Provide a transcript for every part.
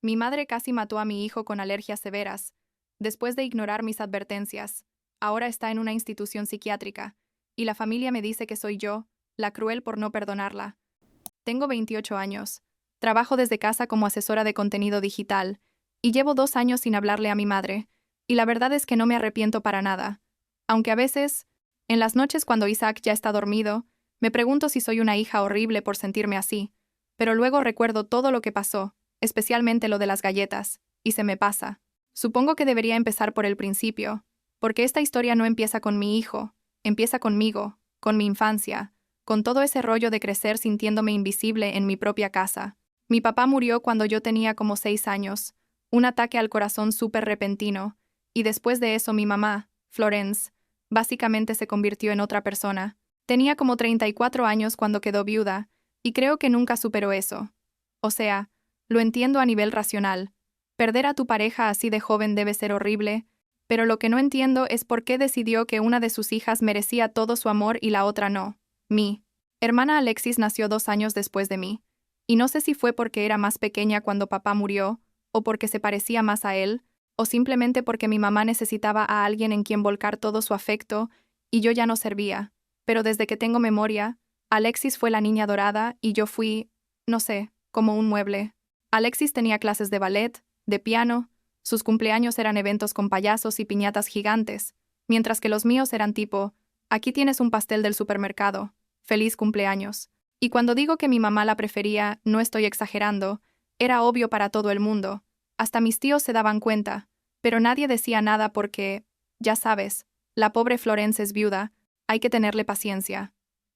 Mi madre casi mató a mi hijo con alergias severas, después de ignorar mis advertencias. Ahora está en una institución psiquiátrica, y la familia me dice que soy yo, la cruel por no perdonarla. Tengo 28 años. Trabajo desde casa como asesora de contenido digital, y llevo 2 años sin hablarle a mi madre, y la verdad es que no me arrepiento para nada. Aunque a veces, en las noches cuando Isaac ya está dormido, me pregunto si soy una hija horrible por sentirme así, pero luego recuerdo todo lo que pasó, especialmente lo de las galletas, y se me pasa. Supongo que debería empezar por el principio, porque esta historia no empieza con mi hijo, empieza conmigo, con mi infancia, con todo ese rollo de crecer sintiéndome invisible en mi propia casa. Mi papá murió cuando yo tenía como 6 años, un ataque al corazón súper repentino, y después de eso mi mamá, Florence, básicamente se convirtió en otra persona. Tenía como 34 años cuando quedó viuda, y creo que nunca superó eso. O sea, lo entiendo a nivel racional. Perder a tu pareja así de joven debe ser horrible, pero lo que no entiendo es por qué decidió que una de sus hijas merecía todo su amor y la otra no. Mi hermana Alexis nació 2 años después de mí, y no sé si fue porque era más pequeña cuando papá murió, o porque se parecía más a él, o simplemente porque mi mamá necesitaba a alguien en quien volcar todo su afecto, y yo ya no servía. Pero desde que tengo memoria, Alexis fue la niña dorada y yo fui, no sé, como un mueble. Alexis tenía clases de ballet, de piano, sus cumpleaños eran eventos con payasos y piñatas gigantes, mientras que los míos eran tipo, aquí tienes un pastel del supermercado, feliz cumpleaños. Y cuando digo que mi mamá la prefería, no estoy exagerando, era obvio para todo el mundo. Hasta mis tíos se daban cuenta, pero nadie decía nada porque, ya sabes, la pobre Florence es viuda, hay que tenerle paciencia.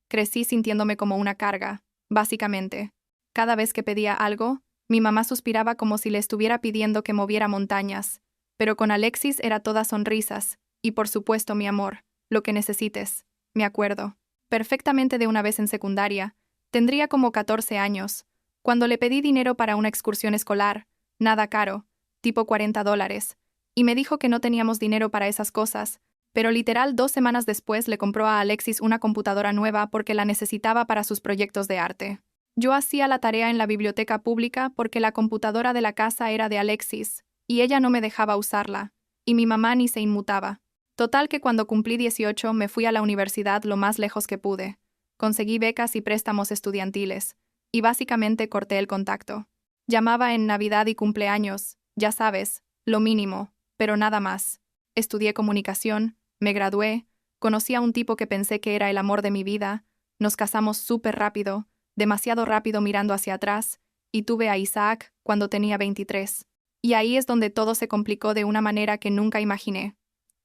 Crecí sintiéndome como una carga, básicamente. Cada vez que pedía algo, mi mamá suspiraba como si le estuviera pidiendo que moviera montañas, pero con Alexis era todas sonrisas, y por supuesto mi amor, lo que necesites, me acuerdo. Perfectamente de una vez en secundaria, tendría como 14 años, cuando le pedí dinero para una excursión escolar, nada caro, tipo $40, y me dijo que no teníamos dinero para esas cosas, pero literal 2 semanas después le compró a Alexis una computadora nueva porque la necesitaba para sus proyectos de arte. Yo hacía la tarea en la biblioteca pública porque la computadora de la casa era de Alexis, y ella no me dejaba usarla, y mi mamá ni se inmutaba. Total que cuando cumplí 18 me fui a la universidad lo más lejos que pude. Conseguí becas y préstamos estudiantiles, y básicamente corté el contacto. Llamaba en Navidad y cumpleaños, ya sabes, lo mínimo, pero nada más. Estudié comunicación, me gradué, conocí a un tipo que pensé que era el amor de mi vida, nos casamos súper rápido, demasiado rápido mirando hacia atrás, y tuve a Isaac cuando tenía 23. Y ahí es donde todo se complicó de una manera que nunca imaginé.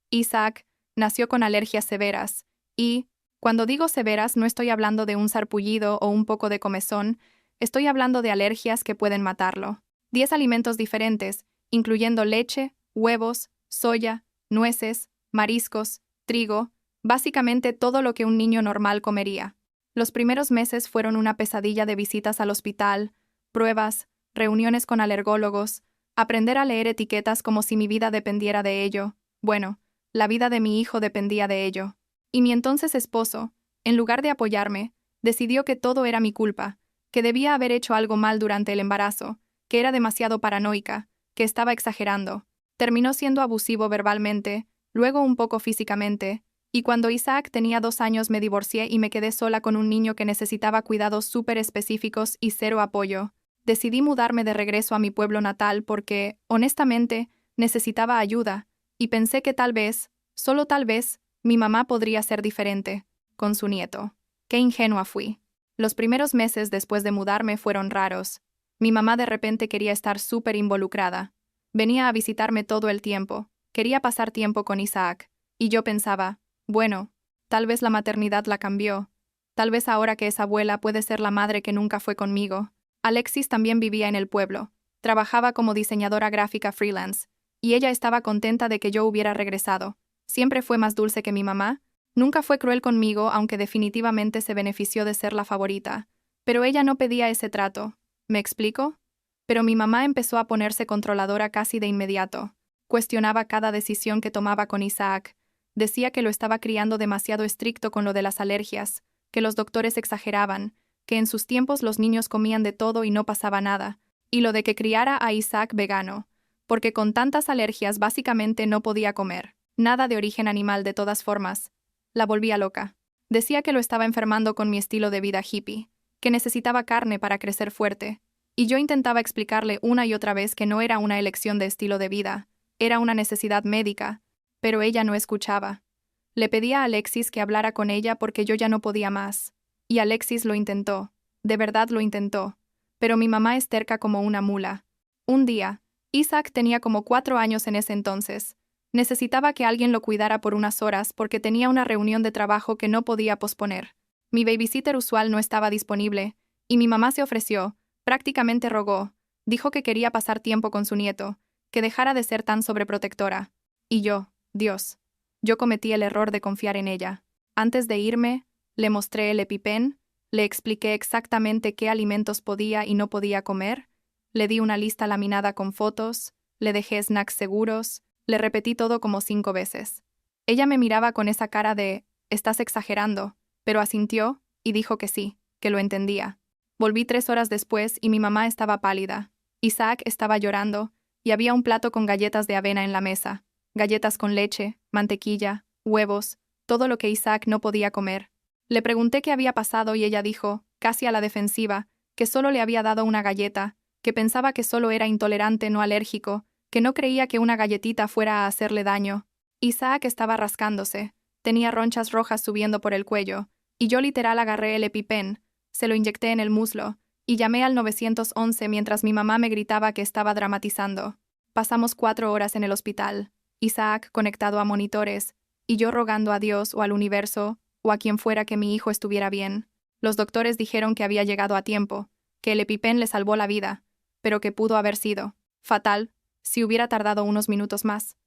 Isaac nació con alergias severas, y, cuando digo severas no estoy hablando de un sarpullido o un poco de comezón, estoy hablando de alergias que pueden matarlo. 10 alimentos diferentes, incluyendo leche, huevos, soya, nueces, mariscos, trigo, básicamente todo lo que un niño normal comería. Los primeros meses fueron una pesadilla de visitas al hospital, pruebas, reuniones con alergólogos, aprender a leer etiquetas como si mi vida dependiera de ello. Bueno, la vida de mi hijo dependía de ello. Y mi entonces esposo, en lugar de apoyarme, decidió que todo era mi culpa, que debía haber hecho algo mal durante el embarazo, que era demasiado paranoica, que estaba exagerando. Terminó siendo abusivo verbalmente, luego un poco físicamente, y cuando Isaac tenía 2 años me divorcié y me quedé sola con un niño que necesitaba cuidados súper específicos y cero apoyo. Decidí mudarme de regreso a mi pueblo natal porque, honestamente, necesitaba ayuda, y pensé que tal vez, solo tal vez, mi mamá podría ser diferente, con su nieto. Qué ingenua fui. Los primeros meses después de mudarme fueron raros. Mi mamá de repente quería estar súper involucrada. Venía a visitarme todo el tiempo, quería pasar tiempo con Isaac, y yo pensaba, bueno, tal vez la maternidad la cambió, tal vez ahora que es abuela puede ser la madre que nunca fue conmigo. Alexis también vivía en el pueblo, trabajaba como diseñadora gráfica freelance, y ella estaba contenta de que yo hubiera regresado. Siempre fue más dulce que mi mamá, nunca fue cruel conmigo aunque definitivamente se benefició de ser la favorita, pero ella no pedía ese trato. ¿Me explico? Pero mi mamá empezó a ponerse controladora casi de inmediato. Cuestionaba cada decisión que tomaba con Isaac. Decía que lo estaba criando demasiado estricto con lo de las alergias, que los doctores exageraban, que en sus tiempos los niños comían de todo y no pasaba nada, Y lo de que criara a Isaac vegano, porque con tantas alergias básicamente no podía comer nada de origen animal de todas formas. La volvía loca. Decía que lo estaba enfermando con mi estilo de vida hippie, que necesitaba carne para crecer fuerte, y yo intentaba explicarle una y otra vez que no era una elección de estilo de vida, era una necesidad médica, pero ella no escuchaba. Le pedí a Alexis que hablara con ella porque yo ya no podía más, y Alexis lo intentó, de verdad lo intentó, pero mi mamá es terca como una mula. Un día, Isaac tenía como 4 años en ese entonces. Necesitaba que alguien lo cuidara por unas horas porque tenía una reunión de trabajo que no podía posponer. Mi babysitter usual no estaba disponible, y mi mamá se ofreció, prácticamente rogó, dijo que quería pasar tiempo con su nieto, que dejara de ser tan sobreprotectora. Y yo, Dios, yo cometí el error de confiar en ella. Antes de irme, le mostré el EpiPen, le expliqué exactamente qué alimentos podía y no podía comer, le di una lista laminada con fotos, le dejé snacks seguros, le repetí todo como 5 veces. Ella me miraba con esa cara de, estás exagerando, pero asintió y dijo que sí, que lo entendía. Volví 3 horas después y mi mamá estaba pálida. Isaac estaba llorando, y había un plato con galletas de avena en la mesa, galletas con leche, mantequilla, huevos, todo lo que Isaac no podía comer. Le pregunté qué había pasado y ella dijo, casi a la defensiva, que solo le había dado una galleta, que pensaba que solo era intolerante, no alérgico, que no creía que una galletita fuera a hacerle daño. Isaac estaba rascándose, tenía ronchas rojas subiendo por el cuello, y yo literal agarré el EpiPen, se lo inyecté en el muslo, y llamé al 911 mientras mi mamá me gritaba que estaba dramatizando. Pasamos 4 horas en el hospital, Isaac conectado a monitores, y yo rogando a Dios o al universo, o a quien fuera que mi hijo estuviera bien. Los doctores dijeron que había llegado a tiempo, que el EpiPen le salvó la vida, pero que pudo haber sido fatal si hubiera tardado unos minutos más.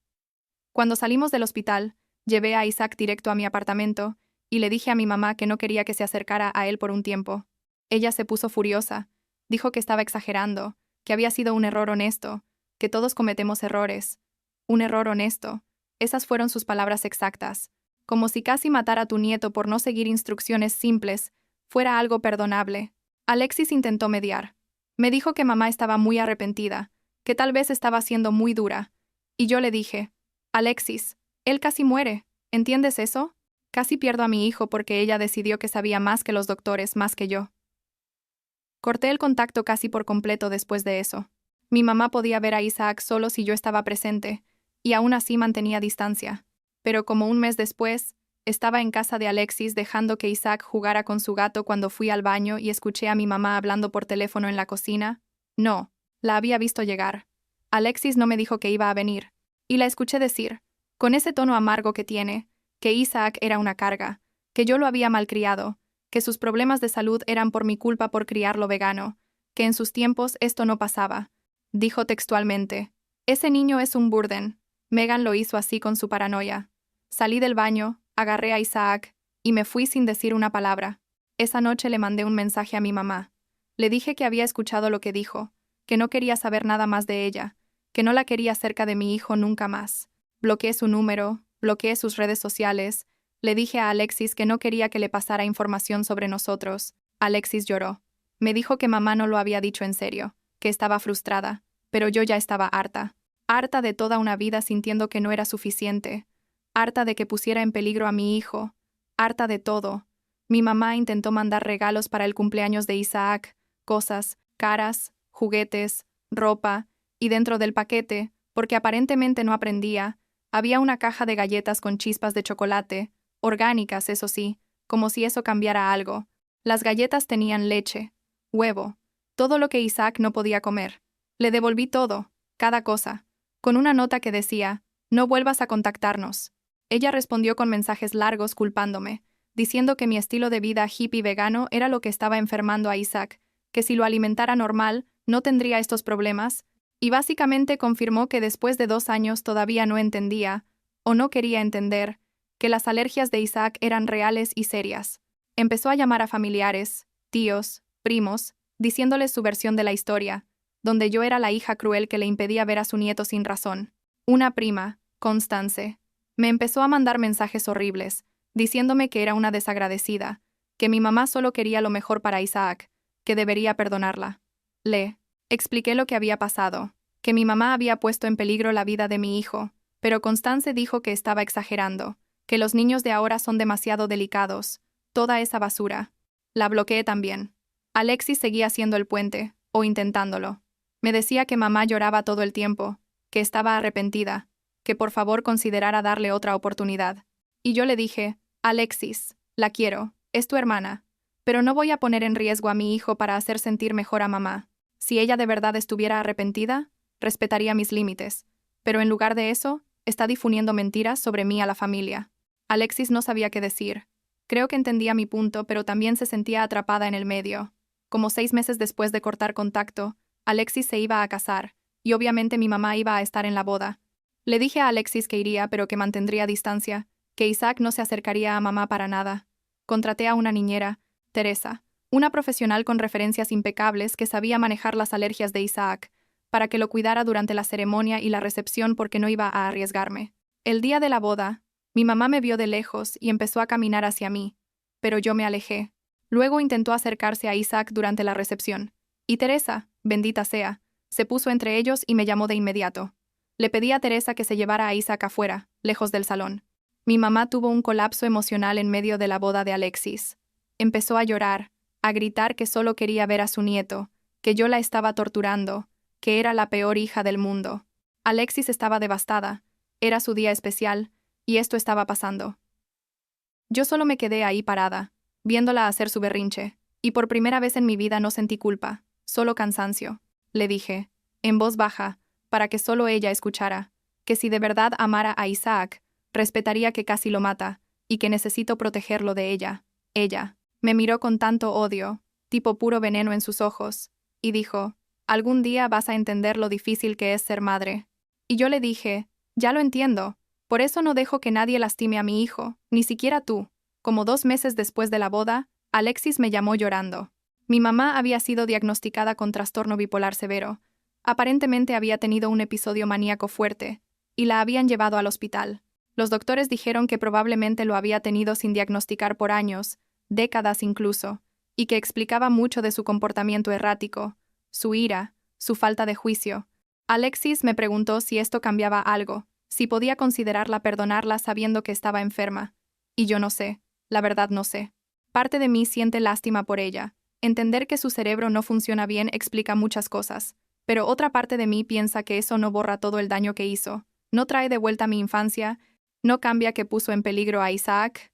Cuando salimos del hospital, llevé a Isaac directo a mi apartamento y le dije a mi mamá que no quería que se acercara a él por un tiempo. Ella se puso furiosa, dijo que estaba exagerando, que había sido un error honesto, que todos cometemos errores. Un error honesto. Esas fueron sus palabras exactas. Como si casi matar a tu nieto por no seguir instrucciones simples fuera algo perdonable. Alexis intentó mediar. Me dijo que mamá estaba muy arrepentida, que tal vez estaba siendo muy dura. Y yo le dije, Alexis, él casi muere, ¿entiendes eso? Casi pierdo a mi hijo porque ella decidió que sabía más que los doctores, más que yo. Corté el contacto casi por completo después de eso. Mi mamá podía ver a Isaac solo si yo estaba presente, y aún así mantenía distancia. Pero como un mes después, estaba en casa de Alexis dejando que Isaac jugara con su gato cuando fui al baño y escuché a mi mamá hablando por teléfono en la cocina. No, la había visto llegar. Alexis no me dijo que iba a venir. Y la escuché decir, con ese tono amargo que tiene, que Isaac era una carga, que yo lo había malcriado, que sus problemas de salud eran por mi culpa por criarlo vegano, que en sus tiempos esto no pasaba. Dijo textualmente, ese niño es un burden. Megan lo hizo así con su paranoia. Salí del baño, agarré a Isaac, y me fui sin decir una palabra. Esa noche le mandé un mensaje a mi mamá. Le dije que había escuchado lo que dijo, que no quería saber nada más de ella, que no la quería cerca de mi hijo nunca más. Bloqueé su número, bloqueé sus redes sociales. Le dije a Alexis que no quería que le pasara información sobre nosotros. Alexis lloró. Me dijo que mamá no lo había dicho en serio, que estaba frustrada, pero yo ya estaba harta. Harta de toda una vida sintiendo que no era suficiente. Harta de que pusiera en peligro a mi hijo. Harta de todo. Mi mamá intentó mandar regalos para el cumpleaños de Isaac, cosas, caras, juguetes, ropa, y dentro del paquete, porque aparentemente no aprendía, había una caja de galletas con chispas de chocolate, orgánicas, eso sí, como si eso cambiara algo. Las galletas tenían leche, huevo, todo lo que Isaac no podía comer. Le devolví todo, cada cosa, con una nota que decía, no vuelvas a contactarnos. Ella respondió con mensajes largos culpándome, diciendo que mi estilo de vida hippie vegano era lo que estaba enfermando a Isaac, que si lo alimentara normal, no tendría estos problemas, y básicamente confirmó que después de 2 años todavía no entendía, o no quería entender, que las alergias de Isaac eran reales y serias. Empezó a llamar a familiares, tíos, primos, diciéndoles su versión de la historia, donde yo era la hija cruel que le impedía ver a su nieto sin razón. Una prima, Constance, me empezó a mandar mensajes horribles, diciéndome que era una desagradecida, que mi mamá solo quería lo mejor para Isaac, que debería perdonarla. Expliqué lo que había pasado, que mi mamá había puesto en peligro la vida de mi hijo, pero Constance dijo que estaba exagerando, que los niños de ahora son demasiado delicados, toda esa basura. La bloqueé también. Alexis seguía haciendo el puente, o intentándolo. Me decía que mamá lloraba todo el tiempo, que estaba arrepentida, que por favor considerara darle otra oportunidad. Y yo le dije, Alexis, la quiero, es tu hermana, pero no voy a poner en riesgo a mi hijo para hacer sentir mejor a mamá. Si ella de verdad estuviera arrepentida, respetaría mis límites, pero en lugar de eso, está difundiendo mentiras sobre mí a la familia. Alexis no sabía qué decir. Creo que entendía mi punto, pero también se sentía atrapada en el medio. Como 6 meses después de cortar contacto, Alexis se iba a casar, y obviamente mi mamá iba a estar en la boda. Le dije a Alexis que iría, pero que mantendría distancia, que Isaac no se acercaría a mamá para nada. Contraté a una niñera, Teresa, una profesional con referencias impecables que sabía manejar las alergias de Isaac, para que lo cuidara durante la ceremonia y la recepción porque no iba a arriesgarme. El día de la boda, mi mamá me vio de lejos y empezó a caminar hacia mí, pero yo me alejé. Luego intentó acercarse a Isaac durante la recepción, y Teresa, bendita sea, se puso entre ellos y me llamó de inmediato. Le pedí a Teresa que se llevara a Isaac afuera, lejos del salón. Mi mamá tuvo un colapso emocional en medio de la boda de Alexis. Empezó a llorar, a gritar que solo quería ver a su nieto, que yo la estaba torturando, que era la peor hija del mundo. Alexis estaba devastada, era su día especial, y esto estaba pasando. Yo solo me quedé ahí parada, viéndola hacer su berrinche, y por primera vez en mi vida no sentí culpa, solo cansancio. Le dije, en voz baja, para que solo ella escuchara, que si de verdad amara a Isaac, respetaría que casi lo mata, y que necesito protegerlo de ella. Ella me miró con tanto odio, tipo puro veneno en sus ojos, y dijo, algún día vas a entender lo difícil que es ser madre. Y yo le dije, ya lo entiendo, por eso no dejo que nadie lastime a mi hijo, ni siquiera tú. Como 2 meses después de la boda, Alexis me llamó llorando. Mi mamá había sido diagnosticada con trastorno bipolar severo. Aparentemente había tenido un episodio maníaco fuerte, y la habían llevado al hospital. Los doctores dijeron que probablemente lo había tenido sin diagnosticar por años, décadas incluso, y que explicaba mucho de su comportamiento errático, su ira, su falta de juicio. Alexis me preguntó si esto cambiaba algo, si podía considerarla perdonarla sabiendo que estaba enferma. Y yo no sé, la verdad no sé. Parte de mí siente lástima por ella. Entender que su cerebro no funciona bien explica muchas cosas, pero otra parte de mí piensa que eso no borra todo el daño que hizo, no trae de vuelta mi infancia, no cambia que puso en peligro a Isaac.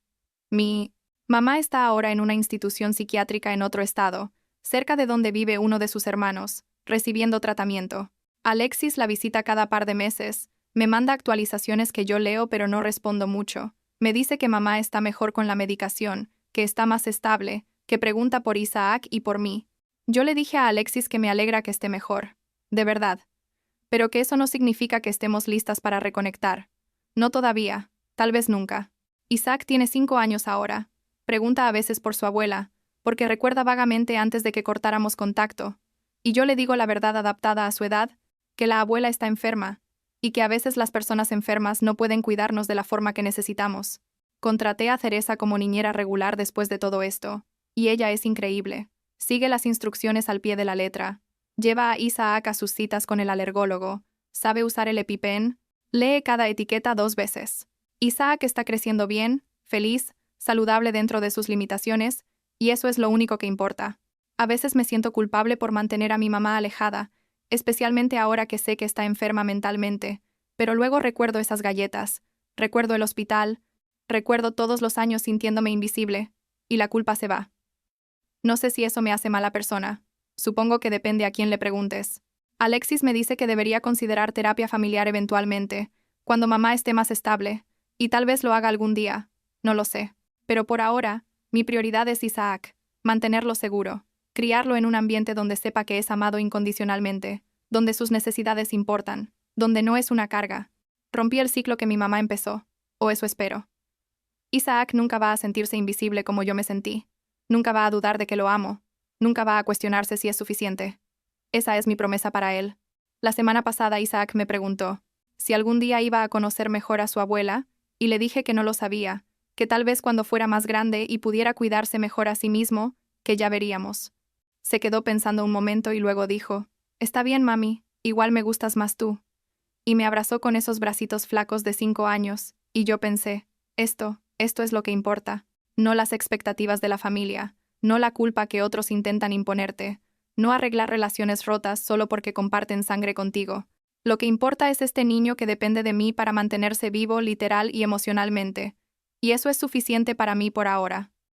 Mi mamá está ahora en una institución psiquiátrica en otro estado, cerca de donde vive uno de sus hermanos, recibiendo tratamiento. Alexis la visita cada par de meses, me manda actualizaciones que yo leo pero no respondo mucho. Me dice que mamá está mejor con la medicación, que está más estable, que pregunta por Isaac y por mí. Yo le dije a Alexis que me alegra que esté mejor. De verdad. Pero que eso no significa que estemos listas para reconectar. No todavía, tal vez nunca. Isaac tiene 5 años ahora. Pregunta a veces por su abuela, porque recuerda vagamente antes de que cortáramos contacto. Y yo le digo la verdad adaptada a su edad, que la abuela está enferma, y que a veces las personas enfermas no pueden cuidarnos de la forma que necesitamos. Contraté a Teresa como niñera regular después de todo esto, y ella es increíble. Sigue las instrucciones al pie de la letra. Lleva a Isaac a sus citas con el alergólogo, sabe usar el EpiPen, lee cada etiqueta 2 veces. Isaac está creciendo bien, feliz, saludable dentro de sus limitaciones, y eso es lo único que importa. A veces me siento culpable por mantener a mi mamá alejada, especialmente ahora que sé que está enferma mentalmente, pero luego recuerdo esas galletas, recuerdo el hospital, recuerdo todos los años sintiéndome invisible, y la culpa se va. No sé si eso me hace mala persona. Supongo que depende a quién le preguntes. Alexis me dice que debería considerar terapia familiar eventualmente, cuando mamá esté más estable, y tal vez lo haga algún día, no lo sé. Pero por ahora, mi prioridad es Isaac, mantenerlo seguro, criarlo en un ambiente donde sepa que es amado incondicionalmente, donde sus necesidades importan, donde no es una carga. Rompí el ciclo que mi mamá empezó, o eso espero. Isaac nunca va a sentirse invisible como yo me sentí, nunca va a dudar de que lo amo, nunca va a cuestionarse si es suficiente. Esa es mi promesa para él. La semana pasada Isaac me preguntó si algún día iba a conocer mejor a su abuela, y le dije que no lo sabía, que tal vez cuando fuera más grande y pudiera cuidarse mejor a sí mismo, que ya veríamos. Se quedó pensando un momento y luego dijo, Está bien, mami, igual me gustas más tú. Y me abrazó con esos bracitos flacos de 5 años, y yo pensé, esto es lo que importa, no las expectativas de la familia, no la culpa que otros intentan imponerte, no arreglar relaciones rotas solo porque comparten sangre contigo. Lo que importa es este niño que depende de mí para mantenerse vivo literal y emocionalmente. Y eso es suficiente para mí por ahora.